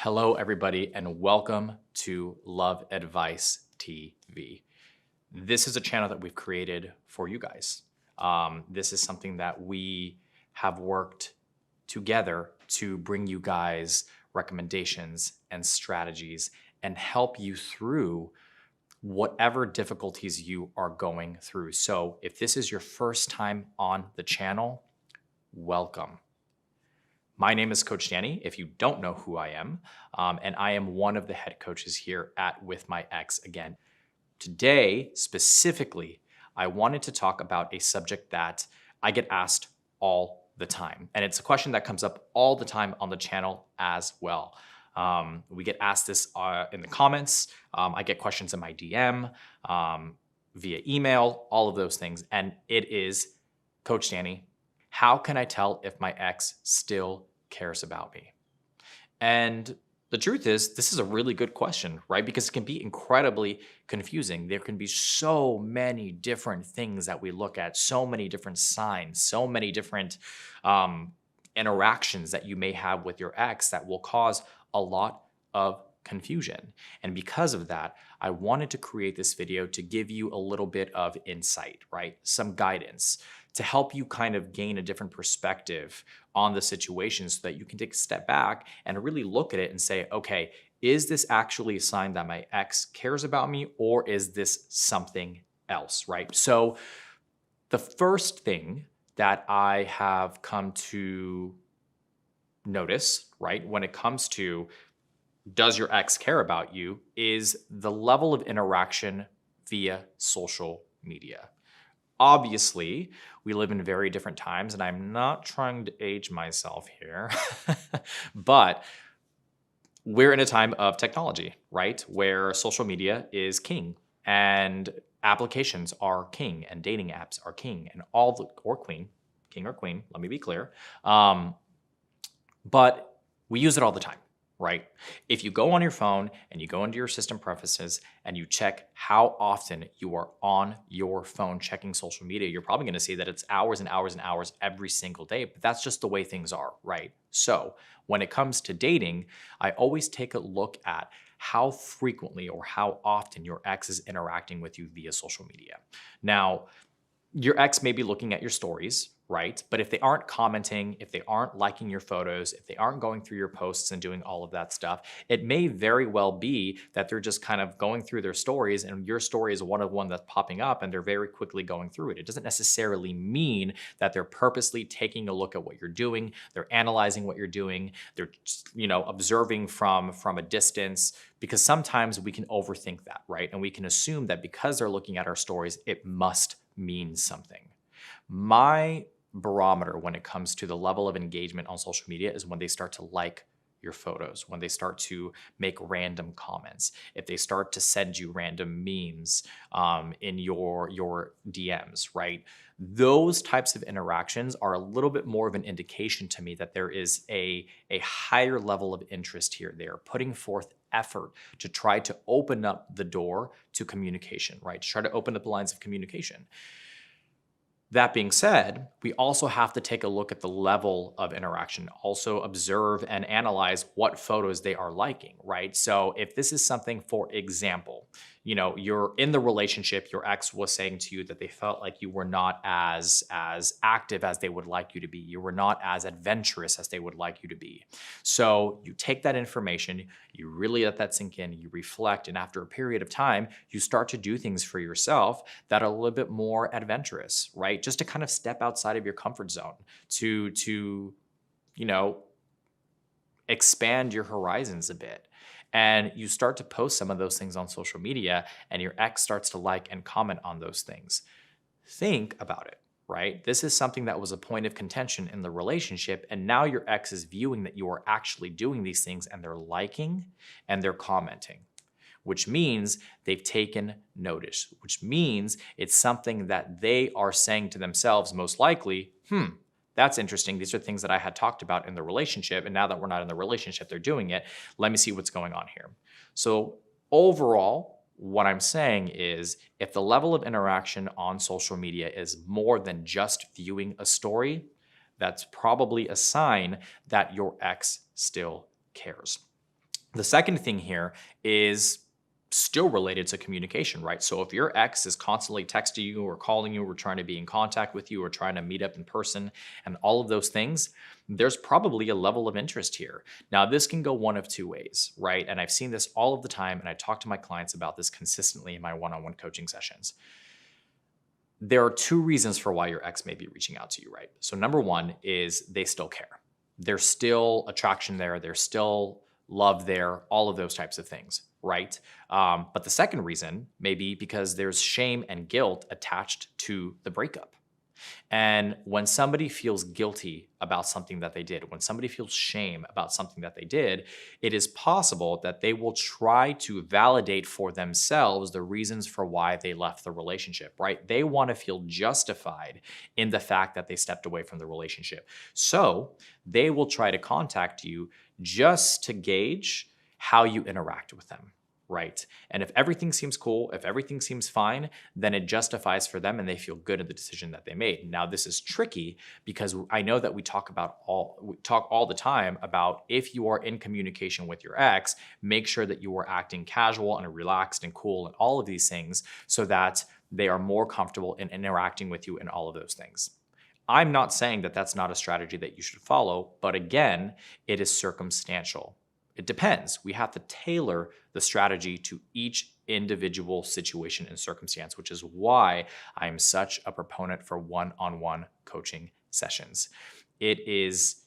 Hello, everybody, and welcome to Love Advice TV. This is a channel that we've created for you guys. This is something that we have worked together to bring you guys recommendations and strategies and help you through whatever difficulties you are going through. So, if this is your first time on the channel, welcome. My name is Coach Danny, if you don't know who I am, and I am one of the head coaches here at With My Ex Again. Today, specifically, I wanted to talk about a subject that I get asked all the time, and it's a question that comes up all the time on the channel as well. We get asked this in the comments. I get questions in my DM, via email, all of those things, and it is, Coach Danny, how can I tell if my ex still cares about me? And the truth is, this is a really good question, right? Because it can be incredibly confusing. There can be so many different things that we look at, so many different signs, so many different interactions that you may have with your ex that will cause a lot of confusion. And because of that, I wanted to create this video to give you a little bit of insight, right? Some guidance to help you kind of gain a different perspective on the situation so that you can take a step back and really look at it and say, okay, is this actually a sign that my ex cares about me, or is this something else, right? So the first thing that I have come to notice, right, when it comes to does your ex care about you, is the level of interaction via social media. Obviously, we live in very different times, and I'm not trying to age myself here, but we're in a time of technology, right? Where social media is king and applications are king and dating apps are king and or queen, king or queen, let me be clear. But we use it all the time, right? If you go on your phone and you go into your system preferences and you check how often you are on your phone checking social media, you're probably going to see that it's hours and hours and hours every single day, but that's just the way things are, right? So when it comes to dating, I always take a look at how frequently or how often your ex is interacting with you via social media. Now, your ex may be looking at your stories, right? But if they aren't commenting, if they aren't liking your photos, if they aren't going through your posts and doing all of that stuff, it may very well be that they're just kind of going through their stories and your story is one that's popping up and they're very quickly going through it. It doesn't necessarily mean that they're purposely taking a look at what you're doing. They're analyzing what you're doing. They're, observing from a distance, because sometimes we can overthink that, right? And we can assume that because they're looking at our stories, it must mean something. My barometer when it comes to the level of engagement on social media is when they start to like your photos, when they start to make random comments, if they start to send you random memes in your DMs, right? Those types of interactions are a little bit more of an indication to me that there is a higher level of interest here. They are putting forth effort to try to open up the door to communication, right? To try to open up the lines of communication. That being said, we also have to take a look at the level of interaction, also observe and analyze what photos they are liking, right? So if this is something, for example, you're in the relationship, your ex was saying to you that they felt like you were not as active as they would like you to be. You were not as adventurous as they would like you to be. So you take that information, you really let that sink in, you reflect, and after a period of time, you start to do things for yourself that are a little bit more adventurous, right? Just to kind of step outside of your comfort zone, to expand your horizons a bit. And you start to post some of those things on social media and your ex starts to like and comment on those things. Think about it, right? This is something that was a point of contention in the relationship. And now your ex is viewing that you are actually doing these things and they're liking and they're commenting, which means they've taken notice, which means it's something that they are saying to themselves, most likely, that's interesting. These are things that I had talked about in the relationship. And now that we're not in the relationship, they're doing it. Let me see what's going on here. So overall, what I'm saying is if the level of interaction on social media is more than just viewing a story, that's probably a sign that your ex still cares. The second thing here is still related to communication, right? So if your ex is constantly texting you or calling you or trying to be in contact with you or trying to meet up in person and all of those things, there's probably a level of interest here. Now, this can go one of two ways, right? And I've seen this all of the time, and I talk to my clients about this consistently in my one-on-one coaching sessions. There are two reasons for why your ex may be reaching out to you, right? So number one is they still care. There's still attraction there. There's still love there, all of those types of things, right? But the second reason may be because there's shame and guilt attached to the breakup. And when somebody feels guilty about something that they did, when somebody feels shame about something that they did, it is possible that they will try to validate for themselves the reasons for why they left the relationship, right? They want to feel justified in the fact that they stepped away from the relationship. So they will try to contact you just to gauge how you interact with them. Right. And if everything seems cool, if everything seems fine, then it justifies for them and they feel good in the decision that they made. Now, this is tricky because I know that we talk all the time about if you are in communication with your ex, make sure that you are acting casual and relaxed and cool and all of these things so that they are more comfortable in interacting with you and all of those things. I'm not saying that that's not a strategy that you should follow, but again, it is circumstantial. It depends. We have to tailor the strategy to each individual situation and circumstance, which is why I'm such a proponent for one-on-one coaching sessions. It is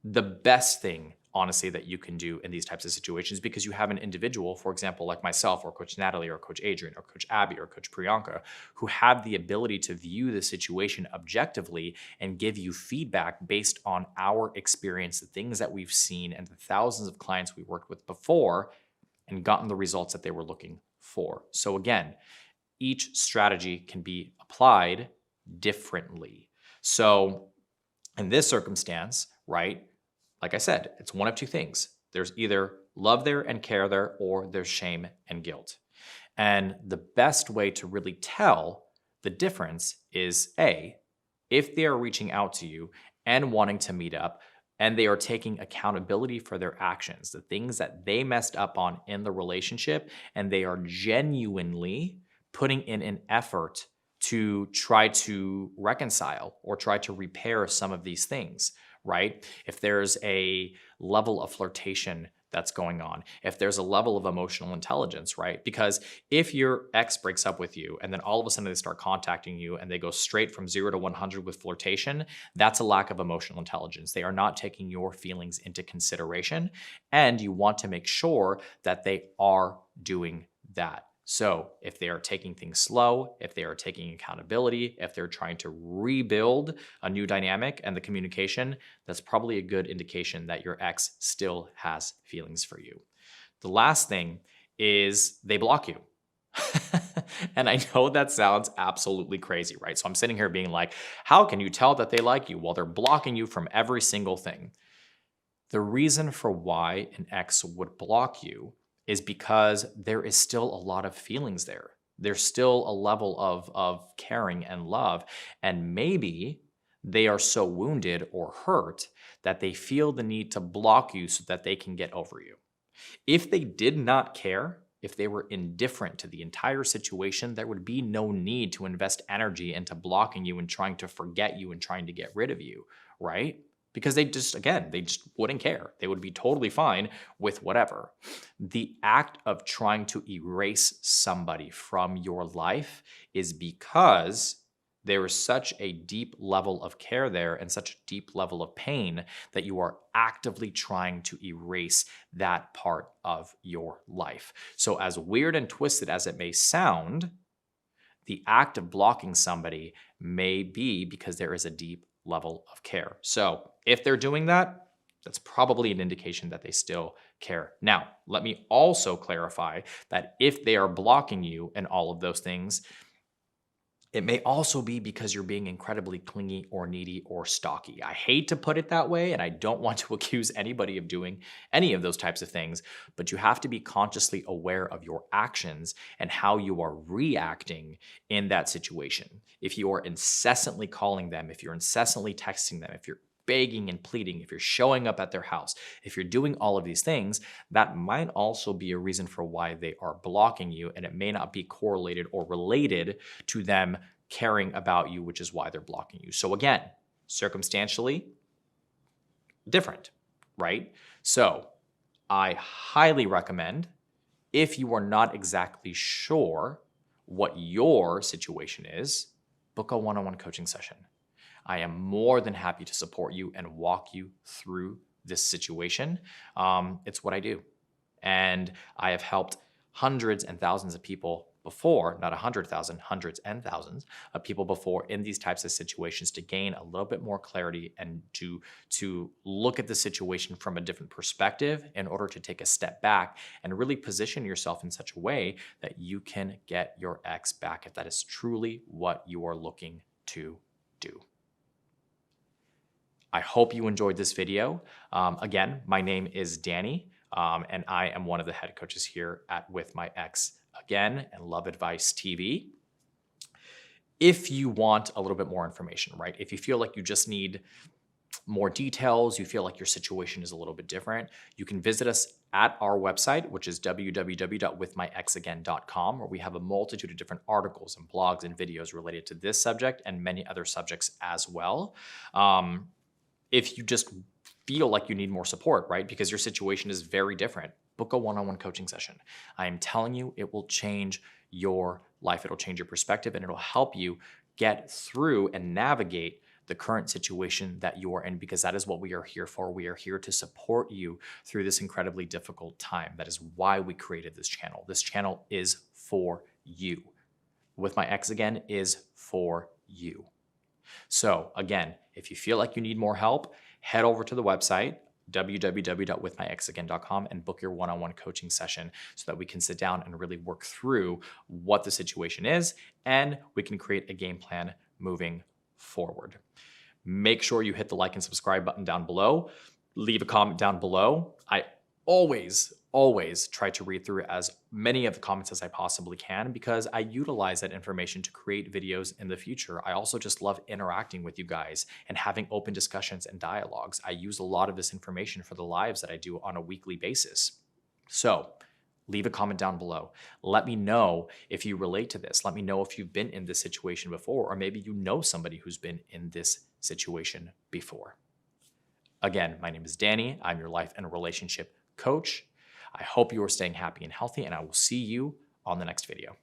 the best thing, honestly, that you can do in these types of situations because you have an individual, for example, like myself or Coach Natalie or Coach Adrian or Coach Abby or Coach Priyanka, who have the ability to view the situation objectively and give you feedback based on our experience, the things that we've seen and the thousands of clients we worked with before and gotten the results that they were looking for. So again, each strategy can be applied differently. So in this circumstance, right, like I said, it's one of two things. There's either love there and care there, or there's shame and guilt. And the best way to really tell the difference is A, if they are reaching out to you and wanting to meet up, and they are taking accountability for their actions, the things that they messed up on in the relationship, and they are genuinely putting in an effort to try to reconcile or try to repair some of these things, right? If there's a level of flirtation that's going on, if there's a level of emotional intelligence, right? Because if your ex breaks up with you and then all of a sudden they start contacting you and they go straight from 0 to 100 with flirtation, that's a lack of emotional intelligence. They are not taking your feelings into consideration, and you want to make sure that they are doing that. So if they are taking things slow, if they are taking accountability, if they're trying to rebuild a new dynamic and the communication, that's probably a good indication that your ex still has feelings for you. The last thing is they block you. And I know that sounds absolutely crazy, right? So I'm sitting here being like, how can you tell that they like you? Well, they're blocking you from every single thing. The reason for why an ex would block you is because there is still a lot of feelings there. There's still a level of caring and love. And maybe they are so wounded or hurt that they feel the need to block you so that they can get over you. If they did not care, if they were indifferent to the entire situation, there would be no need to invest energy into blocking you and trying to forget you and trying to get rid of you, right? Because they just wouldn't care. They would be totally fine with whatever. The act of trying to erase somebody from your life is because there is such a deep level of care there and such a deep level of pain that you are actively trying to erase that part of your life. So as weird and twisted as it may sound, the act of blocking somebody may be because there is a deep level of care. So if they're doing that, that's probably an indication that they still care. Now, let me also clarify that if they are blocking you and all of those things, it may also be because you're being incredibly clingy or needy or stalky. I hate to put it that way, and I don't want to accuse anybody of doing any of those types of things, but you have to be consciously aware of your actions and how you are reacting in that situation. If you are incessantly calling them, if you're incessantly texting them, if you're begging and pleading, if you're showing up at their house, if you're doing all of these things, that might also be a reason for why they are blocking you. And it may not be correlated or related to them caring about you, which is why they're blocking you. So again, circumstantially different, right? So I highly recommend, if you are not exactly sure what your situation is, book a one-on-one coaching session. I am more than happy to support you and walk you through this situation. It's what I do. And I have helped hundreds and thousands of people before, not 100,000, hundreds and thousands of people before in these types of situations to gain a little bit more clarity and to look at the situation from a different perspective in order to take a step back and really position yourself in such a way that you can get your ex back if that is truly what you are looking to do. I hope you enjoyed this video. Again, my name is Danny, and I am one of the head coaches here at With My Ex Again and Love Advice TV. If you want a little bit more information, right? If you feel like you just need more details, you feel like your situation is a little bit different, you can visit us at our website, which is www.withmyexagain.com, where we have a multitude of different articles and blogs and videos related to this subject and many other subjects as well. If you just feel like you need more support, right? Because your situation is very different, book a one-on-one coaching session. I am telling you, it will change your life. It'll change your perspective and it'll help you get through and navigate the current situation that you are in, because that is what we are here for. We are here to support you through this incredibly difficult time. That is why we created this channel. This channel is for you. With My Ex Again is for you. So again, if you feel like you need more help, head over to the website, www.withmyexagain.com, and book your one-on-one coaching session so that we can sit down and really work through what the situation is and we can create a game plan moving forward. Make sure you hit the like and subscribe button down below. Leave a comment down below. I always try to read through as many of the comments as I possibly can because I utilize that information to create videos in the future. I also just love interacting with you guys and having open discussions and dialogues. I use a lot of this information for the lives that I do on a weekly basis. So leave a comment down below. Let me know if you relate to this. Let me know if you've been in this situation before, or maybe you know somebody who's been in this situation before. Again, my name is Danny. I'm your life and relationship coach. I hope you are staying happy and healthy, and I will see you on the next video.